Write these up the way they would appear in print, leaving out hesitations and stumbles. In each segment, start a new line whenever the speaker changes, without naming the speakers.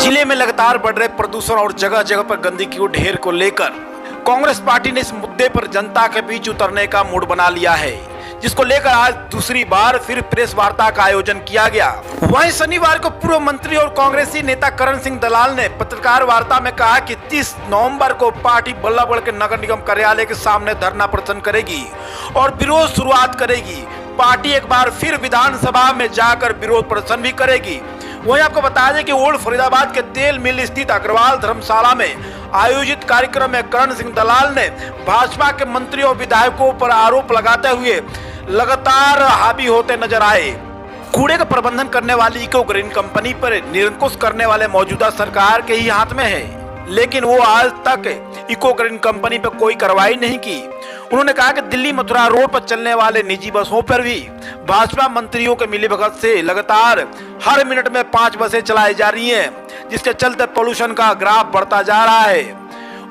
जिले में लगातार बढ़ रहे प्रदूषण और जगह जगह पर गंदगी के ढेर को लेकर कांग्रेस पार्टी ने इस मुद्दे पर जनता के बीच उतरने का मूड बना लिया है, जिसको लेकर आज दूसरी बार फिर प्रेस वार्ता का आयोजन किया गया। वहीं शनिवार को पूर्व मंत्री और कांग्रेसी नेता करण सिंह दलाल ने पत्रकार वार्ता में कहा कि 30 नवंबर को पार्टी बल्लभगढ़ के नगर निगम कार्यालय के सामने धरना प्रदर्शन करेगी और विरोध शुरुआत करेगी। पार्टी एक बार फिर विधानसभा में जाकर विरोध प्रदर्शन भी करेगी। वहीं आपको बता दें कि ओल्ड फरीदाबाद के तेल मिल स्थित अग्रवाल धर्मशाला में आयोजित कार्यक्रम में करण सिंह दलाल ने भाजपा के मंत्रियों और विधायकों पर आरोप लगाते हुए लगातार हावी होते नजर आए। कूड़े का प्रबंधन करने वाली इको ग्रीन कंपनी पर निरंकुश करने वाले मौजूदा सरकार के ही हाथ में है, लेकिन वो आज तक इको ग्रीन कंपनी पर कोई कार्रवाई नहीं की। उन्होंने कहा कि दिल्ली मथुरा रोड पर चलने वाले निजी बसों पर भी भाजपा मंत्रियों के मिलीभगत से लगातार हर मिनट में 5 बसें चलाई जा रही हैं, जिसके चलते पोल्यूशन का ग्राफ बढ़ता जा रहा है।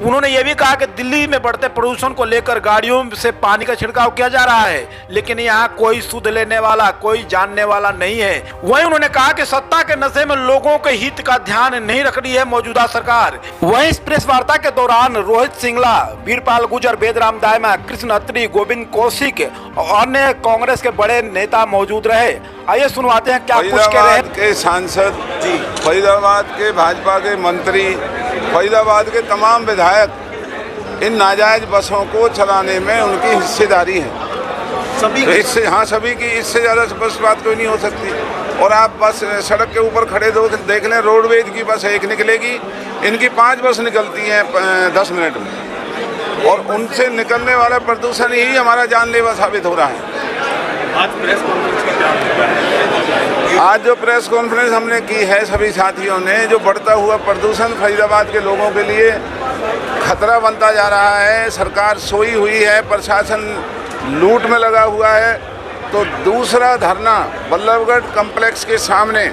उन्होंने ये भी कहा कि दिल्ली में बढ़ते प्रदूषण को लेकर गाड़ियों से पानी का छिड़काव किया जा रहा है, लेकिन यहाँ कोई सुध लेने वाला, कोई जानने वाला नहीं है। वहीं उन्होंने कहा कि सत्ता के नशे में लोगों के हित का ध्यान नहीं रख रही है मौजूदा सरकार। वहीं इस प्रेस वार्ता के दौरान रोहित सिंगला, वीरपाल गुर्जर, वेदराम दायमा, कृष्ण अत्री, गोविंद कौशिक और अन्य कांग्रेस के बड़े नेता मौजूद रहे। आइए सुनवाते हैं क्या कुछ कह रहे हैं।
के सांसद जी, फरीदाबाद के भाजपा के मंत्री, फरीदाबाद के तमाम विधायक इन नाजायज बसों को चलाने में उनकी हिस्सेदारी है। सभी तो इससे सभी की, इससे ज़्यादा स्पष्ट बात कोई नहीं हो सकती। और आप बस सड़क के ऊपर खड़े देख लें, रोडवेज की बस एक निकलेगी, इनकी 5 बस निकलती हैं 10 मिनट में, और उनसे निकलने वाला प्रदूषण ही हमारा जानलेवा साबित हो रहा है।
आज प्रेस कॉन्फ्रेंस का क्या है?
आज जो प्रेस कॉन्फ्रेंस हमने की है सभी साथियों ने, जो बढ़ता हुआ प्रदूषण फरीदाबाद के लोगों के लिए खतरा बनता जा रहा है, सरकार सोई हुई है, प्रशासन लूट में लगा हुआ है, तो दूसरा धरना बल्लभगढ़ कॉम्प्लेक्स के सामने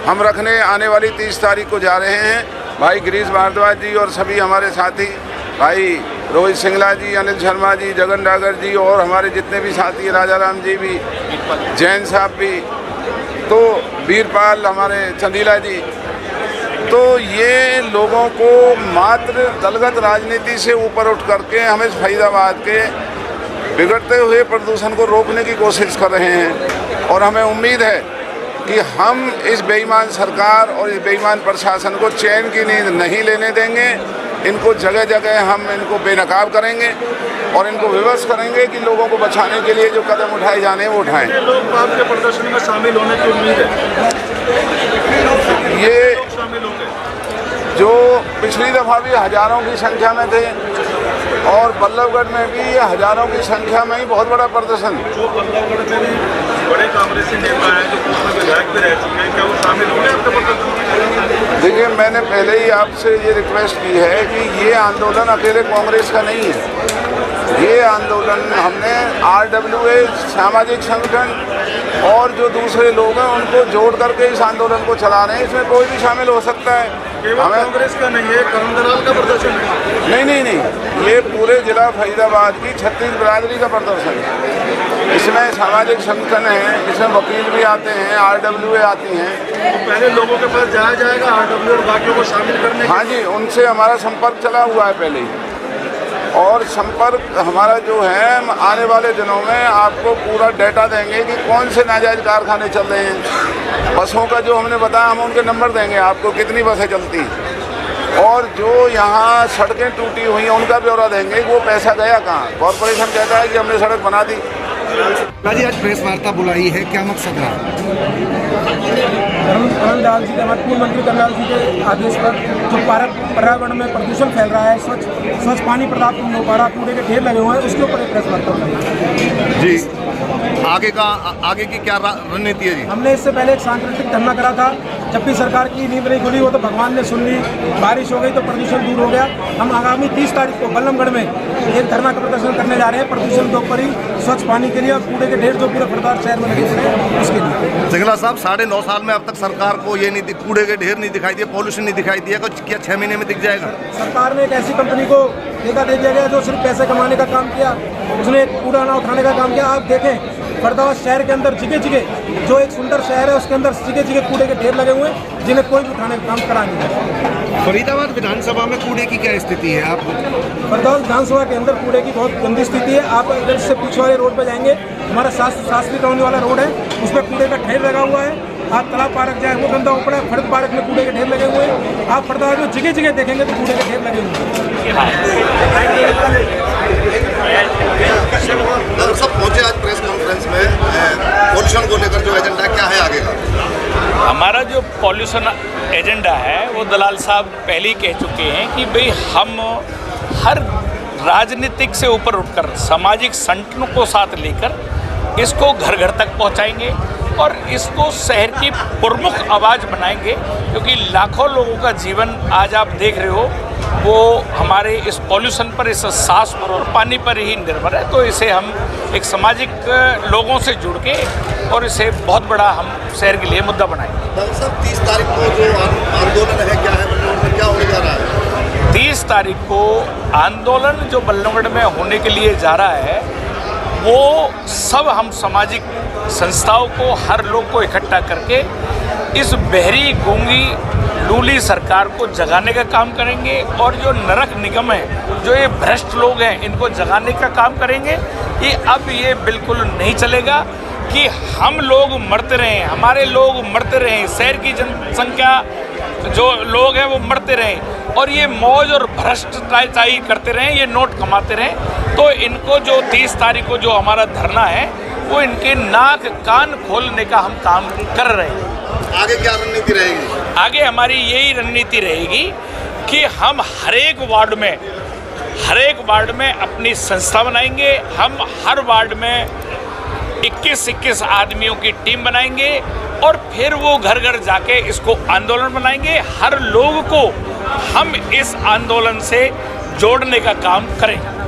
हम रखने आने वाली 30 तारीख को जा रहे हैं। भाई गिरीश भारद्वाज जी और सभी हमारे साथी, भाई रोहित सिंगला जी, अनिल शर्मा जी, जगन डागर जी और हमारे जितने भी साथी, राजा राम जी भी, जैन साहब भी, तो वीरपाल, हमारे चंदीला जी, तो ये लोगों को मात्र दलगत राजनीति से ऊपर उठ करके हमें फरीदाबाद के बिगड़ते हुए प्रदूषण को रोकने की कोशिश कर रहे हैं। और हमें उम्मीद है कि हम इस बेईमान सरकार और इस बेईमान प्रशासन को चैन की नींद नहीं लेने देंगे। इनको जगह जगह हम इनको बेनकाब करेंगे और इनको विवश करेंगे कि लोगों को बचाने के लिए जो कदम उठाए जाने वो उठाएं।
लोग आपके प्रदर्शन में शामिल होने की उम्मीद है?
ये
शामिल होंगे
जो पिछली दफ़ा भी हज़ारों की संख्या में थे और बल्लभगढ़ में भी हज़ारों की संख्या में ही बहुत बड़ा प्रदर्शन।
जो बल्लभगढ़ में भी बड़े कांग्रेसी नेता हैं, जो पूर्व विधायक भी रह चुके हैं, क्या वो शामिल होंगे आपके प्रदर्शन?
देखिए, मैंने पहले ही आपसे ये रिक्वेस्ट की है कि ये आंदोलन अकेले कांग्रेस का नहीं है। ये आंदोलन हमने RWA, सामाजिक संगठन और जो दूसरे लोग हैं उनको जोड़ करके इस आंदोलन को चला रहे हैं। इसमें कोई भी शामिल हो सकता है।
केवल कांग्रेस का नहीं है, करण दलाल का प्रदर्शन है?
नहीं, ये पूरे जिला फरीदाबाद की 36 बिरादरी का प्रदर्शन है। इसमें सामाजिक संगठन है, इसमें वकील भी आते हैं, RWA आती हैं।
तो पहले लोगों के पास जाया जाएगा RWA और बाकियों को शामिल करने?
हाँ जी, उनसे हमारा संपर्क चला हुआ है पहले ही, और संपर्क हमारा जो है, हम आने वाले दिनों में आपको पूरा डेटा देंगे कि कौन से नाजायज कारखाने चल रहे हैं। बसों का जो हमने बताया, हम उनके नंबर देंगे आपको, कितनी बसें चलती हैं, और जो यहाँ सड़कें टूटी हुई हैं उनका ब्यौरा देंगे कि वो पैसा गया कहाँ। कॉरपोरेशन कहता है कि हमने सड़क बना दी।
जी, आज प्रेस वार्ता बुलाई है, क्या मकसद रहा?
करण दलाल जी के, हमारे पूर्व मंत्री करण दलाल जी के आदेश पर जो पर्यावरण में प्रदूषण फैल रहा है, स्वच्छ पानी प्रदान नहीं हो पा रहा, कूड़े के ढेर लगे हुए हैं, उसके ऊपर एक प्रेस वार्ता बुलाई
जी। आगे की क्या रणनीति है जी?
हमने इससे पहले एक सांकेतिक धरना करा था। जब भी सरकार की नींद नहीं खुली हो तो भगवान ने सुन ली, बारिश हो गई तो प्रदूषण दूर हो गया। हम आगामी 30 तारीख को बल्लभगढ़ में एक धरना का प्रदर्शन करने जा रहे हैं, प्रदूषण के ऊपर ही, स्वच्छ पानी के लिए और कूड़े के ढेर जो पूरे फरीदाबाद शहर में लगे थे उसके लिए।
सिंगला साहब, 9.5 साल में अब तक सरकार को ये नहीं, कूड़े के ढेर नहीं दिखाई दिए, पॉल्यूशन नहीं दिखाई दिया, कुछ क्या 6 महीने में दिख जाएगा?
सरकार ने एक ऐसी कंपनी को ठेका दे दिया गया जो सिर्फ पैसे कमाने का काम किया, उसने कूड़ा ना उठाने का काम किया। आप देखें फरीदाबाद शहर के अंदर जगह जगह जो एक सुंदर शहर है उसके अंदर जगह जगह कूड़े के ढेर लगे हुए हैं जिन्हें कोई भी उठाने का काम करा नहीं है।
फरीदाबाद विधानसभा में कूड़े की क्या स्थिति है? आप
फरीदाबाद विधानसभा के अंदर कूड़े की बहुत गंदी स्थिति है। आप इधर से पीछे वाले रोड पर जाएंगे, हमारा शास्त्री कॉलोनी वाला रोड है, उस पर कूड़े का ढेर लगा हुआ है। आप तालाब पार्क जाए वो गंदा हो पड़ा है, फरीद पार्क में कूड़े के ढेर लगे हुए हैं। आप फरीदाबाद में जगह जगह देखेंगे तो कूड़े के ढेर लगे हुए हैं।
डॉक्टर साहब पहुंचे आज प्रेस कॉन्फ्रेंस में, पॉल्यूशन को लेकर जो एजेंडा क्या है आगे का?
हमारा जो पॉल्यूशन एजेंडा है वो दलाल साहब पहले ही कह चुके हैं कि भाई हम हर राजनीतिक से ऊपर उठकर सामाजिक संगठनों को साथ लेकर इसको घर घर तक पहुंचाएंगे और इसको शहर की प्रमुख आवाज़ बनाएंगे, क्योंकि लाखों लोगों का जीवन आज आप देख रहे हो वो हमारे इस पॉल्यूशन पर, इस सांस पर और पानी पर ही निर्भर है। तो इसे हम एक सामाजिक लोगों से जुड़ के और इसे बहुत बड़ा हम शहर के लिए मुद्दा बनाएंगे।
डॉक्टर साहब 30 तारीख को जो आंदोलन है क्या है, मतलब क्या होने जा रहा है?
30 तारीख को आंदोलन जो बल्लभगढ़ में होने के लिए जा रहा है वो सब हम सामाजिक संस्थाओं को, हर लोग को इकट्ठा करके इस बहरी गूंगी लूली सरकार को जगाने का काम करेंगे और जो नरक निगम है, जो ये भ्रष्ट लोग हैं, इनको जगाने का काम करेंगे। कि अब ये बिल्कुल नहीं चलेगा कि हम लोग मरते रहें, हमारे लोग मरते रहें, शहर की जनसंख्या जो लोग हैं वो मरते रहें और ये मौज और भ्रष्टाचारी करते रहें, ये नोट कमाते रहें। तो इनको जो 30 तारीख को जो हमारा धरना है वो इनके नाक कान खोलने का हम काम कर रहे हैं।
आगे क्या रणनीति रहेगी?
आगे हमारी यही रणनीति रहेगी कि हम हर एक वार्ड में अपनी संस्था बनाएंगे। हम हर वार्ड में 21-21 आदमियों की टीम बनाएंगे और फिर वो घर घर जाके इसको आंदोलन बनाएंगे। हर लोग को हम इस आंदोलन से जोड़ने का काम करेंगे।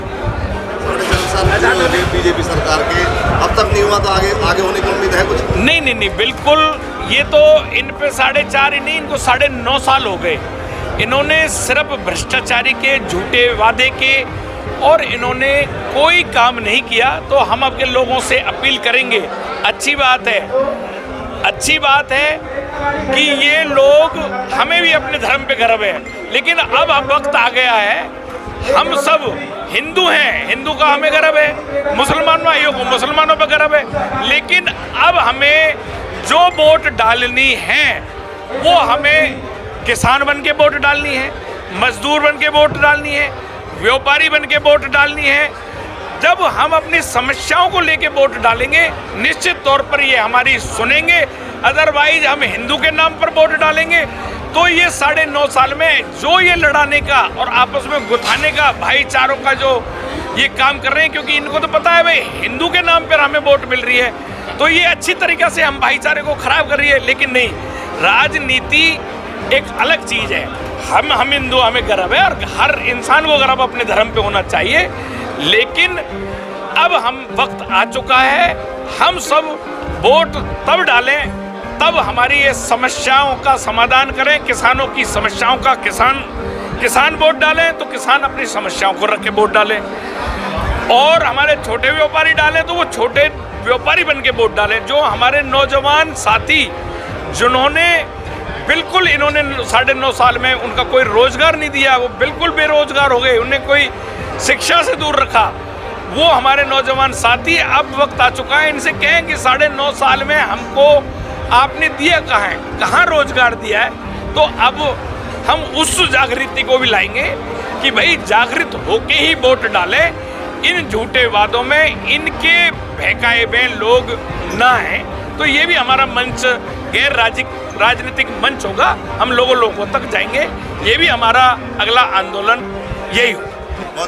बीजेपी सरकार के अब तक नहीं हुआ तो आगे होने की उम्मीद है कुछ?
नहीं, बिल्कुल। ये तो इन पे 4.5 ही नहीं, इनको 9.5 साल हो गए। इन्होंने सिर्फ भ्रष्टाचारी के झूठे वादे के और इन्होंने कोई काम नहीं किया। तो हम आपके लोगों से अपील करेंगे, अच्छी बात है कि ये लोग, हमें भी अपने धर्म पे गर्व है, लेकिन अब वक्त आ गया है, हम सब हिंदू हैं, हिंदू का हमें गर्व है, मुसलमान भाइयों को मुसलमानों पर गर्व है, लेकिन अब हमें जो वोट डालनी है वो हमें किसान बन के वोट डालनी है, मजदूर बन के वोट डालनी है, व्यापारी बन के वोट डालनी है। जब हम अपनी समस्याओं को लेके वोट डालेंगे निश्चित तौर पर ये हमारी सुनेंगे। अदरवाइज हम हिंदू के नाम पर वोट डालेंगे तो ये 9.5 साल में जो ये लड़ाने का और आपस में गुथाने का, भाईचारों का जो ये काम कर रहे हैं, क्योंकि इनको तो पता है भाई हिंदू के नाम पर हमें वोट मिल रही है, तो ये अच्छी तरीक़ा से हम भाईचारे को खराब कर रही है। लेकिन नहीं, राजनीति एक अलग चीज़ है। हम हिंदू, हमें गर्व है और हर इंसान को गर्व अपने धर्म पे होना चाहिए। लेकिन अब हम वक्त आ चुका है, हम सब वोट तब डालें तब हमारी ये समस्याओं का समाधान करें। किसानों की समस्याओं का किसान वोट डालें तो किसान अपनी समस्याओं को रख के वोट डालें, और हमारे छोटे व्यापारी डालें तो वो छोटे व्यापारी बन के वोट डालें। जो हमारे नौजवान साथी जिन्होंने बिल्कुल, इन्होंने 9.5 साल में उनका कोई रोजगार नहीं दिया, वो बिल्कुल बेरोजगार हो गए, उन्हें कोई शिक्षा से दूर रखा, वो हमारे नौजवान साथी, अब वक्त आ चुका है इनसे कहें कि 9.5 साल में हमको आपने दिया कहाँ रोजगार दिया है। तो अब हम उस जागृति को भी लाएंगे कि भाई जागृत होके ही वोट डालें, इन झूठे वादों में इनके बहकाए हुए लोग ना हैं। तो ये भी हमारा मंच गैर राजनीतिक मंच होगा, हम लोगों तक जाएंगे, ये भी हमारा अगला आंदोलन यही होगा।